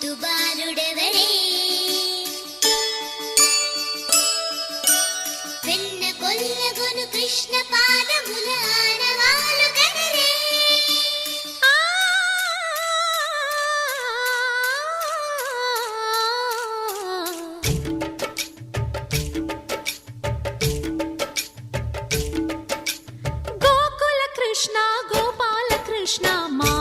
ముద్దు బాలుడెవరే వెన్న కొల్లగొను కృష్ణ పాదముల ఆనవాలు కదరే గోకుల కృష్ణ గోపాల కృష్ణ మా